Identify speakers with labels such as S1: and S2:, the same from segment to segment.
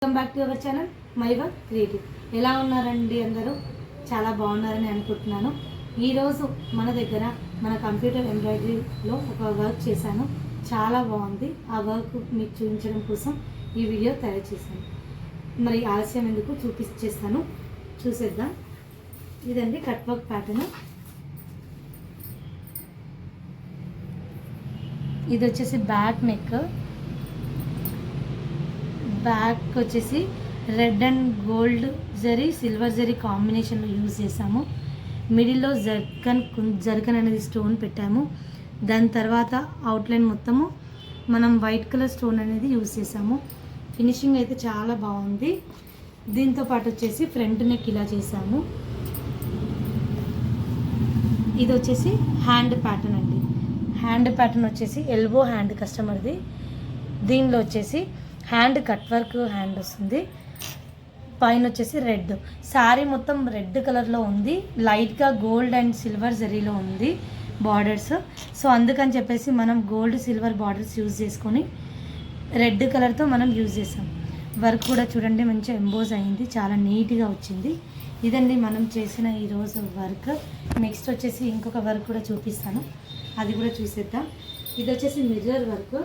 S1: Welcome back to our channel my work creative. ఎలా ఉన్నారండి? అందరూ చాలా బాగున్నారని అనుకుంటున్నాను. ఈరోజు మన దగ్గర మన కంప్యూటర్ ఎంబ్రాయిడరీలో ఒక వర్క్ చేశాను, చాలా బాగుంది. ఆ వర్క్ మీకు చూపించడం కోసం ఈ వీడియో తయారు చేశాను. మరి ఆలస్యం ఎందుకు, చూపించేస్తాను, చూసేద్దాం. ఇదండి కట్ వర్క్ ప్యాటర్న్. ఇది వచ్చేసి బ్యాక్ నెక్. బ్యాక్ వచ్చేసి red and gold zari, silver zari కాంబినేషన్లో యూజ్ చేసాము. మిడిల్లో జర్కన్ అనేది స్టోన్ పెట్టాము. దాని తర్వాత అవుట్లైన్ మొత్తము మనం వైట్ కలర్ స్టోన్ అనేది యూజ్ చేసాము. ఫినిషింగ్ అయితే చాలా బాగుంది. దీంతో పాటు వచ్చేసి ఫ్రంట్ నెక్ ఇలా చేసాము. ఇది వచ్చేసి హ్యాండ్ ప్యాటర్న్ అండి. హ్యాండ్ ప్యాటర్న్ వచ్చేసి ఎల్బో హ్యాండ్ కస్టమర్ది. దీనిలో వచ్చేసి హ్యాండ్ కట్ వర్క్ హ్యాండ్ వస్తుంది. పైన వచ్చేసి రెడ్ శారీ మొత్తం రెడ్ కలర్లో ఉంది. లైట్గా గోల్డ్ అండ్ సిల్వర్ జరీలో ఉంది బార్డర్స్. సో అందుకని చెప్పేసి మనం గోల్డ్ సిల్వర్ బార్డర్స్ యూజ్ చేసుకొని రెడ్ కలర్తో మనం యూజ్ చేసాం. వర్క్ కూడా చూడండి మంచిగా ఎంబోజ్ అయింది, చాలా నీట్గా వచ్చింది. ఇదండి మనం చేసిన ఈరోజు వర్క్. నెక్స్ట్ వచ్చేసి ఇంకొక వర్క్ కూడా చూపిస్తాను, అది కూడా చూసేద్దాం. ఇది వచ్చేసి మిర్రర్ వర్క్.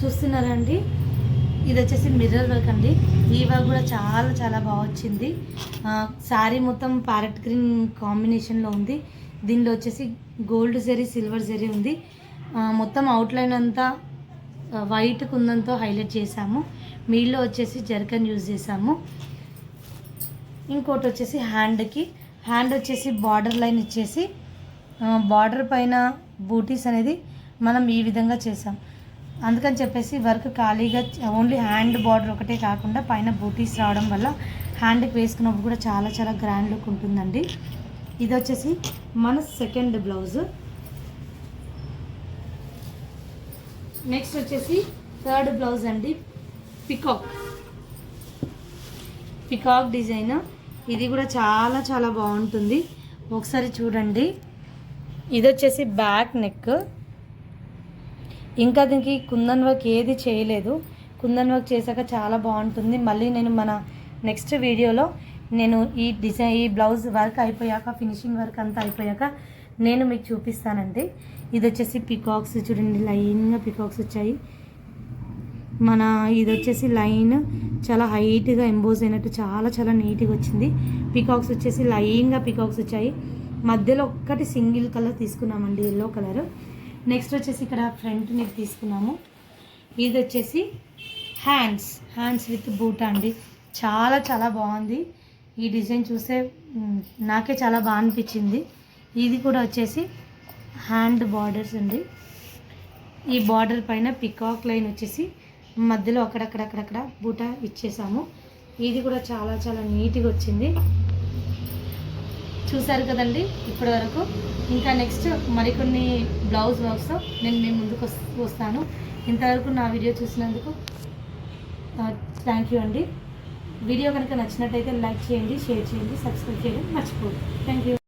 S1: చూస్తున్నారా అండి? ఇది వచ్చేసి మిర్రర్ వర్క్ అండి. ఈ వర్క్ కూడా చాలా చాలా బాగా వచ్చింది. శారీ మొత్తం ప్యారెట్ గ్రీన్ కాంబినేషన్లో ఉంది. దీనిలో వచ్చేసి గోల్డ్ జరీ సిల్వర్ జరీ ఉంది. మొత్తం అవుట్లైన్ అంతా వైట్ కుందంతో హైలైట్ చేసాము. మీల్లో వచ్చేసి జర్కన్ యూజ్ చేసాము. ఇంకోటి వచ్చేసి హ్యాండ్ వచ్చేసి బార్డర్ లైన్ ఇచ్చేసి బార్డర్ పైన బూటీస్ అనేది మనం ఈ విధంగా చేసాం. అందుకని చెప్పేసి వర్క్ ఖాళీగా ఓన్లీ హ్యాండ్ బార్డర్ ఒకటే కాకుండా పైన బూటీస్ రావడం వల్ల హ్యాండ్కి వేసుకున్నప్పుడు కూడా చాలా చాలా గ్రాండ్ లుక్ ఉంటుందండి. ఇది వచ్చేసి మన సెకండ్ బ్లౌజ్. నెక్స్ట్ వచ్చేసి థర్డ్ బ్లౌజ్ అండి. Peacock design. ఇది కూడా చాలా చాలా బాగుంటుంది, ఒకసారి చూడండి. ఇది వచ్చేసి బ్యాక్ నెక్. ఇంకా దీనికి కుందన్ వర్క్ ఏది చేయలేదు. కుందన్ వర్క్ చేశాక చాలా బాగుంటుంది. మళ్ళీ నేను మన నెక్స్ట్ వీడియోలో నేను ఈ బ్లౌజ్ వర్క్ అయిపోయాక, ఫినిషింగ్ వర్క్ అంతా అయిపోయాక నేను మీకు చూపిస్తానండి. ఇది వచ్చేసి పికాక్స్ చూడండి, లైన్గా పికాక్స్ వచ్చాయి. ఇది వచ్చేసి లైన్ చాలా హైట్గా ఎంబోజ్ అయినట్టు చాలా చాలా నీట్గా వచ్చింది. పికాక్స్ వచ్చేసి లైన్గా పికాక్స్ వచ్చాయి. మధ్యలో ఒక్కటి సింగిల్ కలర్ తీసుకున్నామండి, ఎల్లో కలర్. నెక్స్ట్ వచ్చేసి ఇక్కడ ఫ్రంట్ నెక్ తీసుకున్నాము. ఇది వచ్చేసి హ్యాండ్స్ విత్ బూటా అండి. చాలా చాలా బాగుంది. ఈ డిజైన్ చూస్తే నాకే చాలా బాగా అనిపించింది. ఇది కూడా వచ్చేసి హ్యాండ్ బార్డర్స్ అండి. ఈ బార్డర్ పైన పికాక్ లైన్ వచ్చేసి మధ్యలో అక్కడక్కడ బూటా ఇచ్చేసాము. ఇది కూడా చాలా చాలా నీట్గా వచ్చింది. చూసారు కదండి ఇప్పటి వరకు. ఇంకా నెక్స్ట్ మరికొన్ని బ్లౌజ్ వర్క్స్ నేను మీ ముందుకు వస్తాను. ఇంతవరకు నా వీడియో చూసినందుకు థ్యాంక్ యూ అండి. వీడియో కనుక నచ్చినట్టయితే లైక్ చేయండి, షేర్ చేయండి, సబ్స్క్రైబ్ చేయడం మర్చిపోదు. Thank you.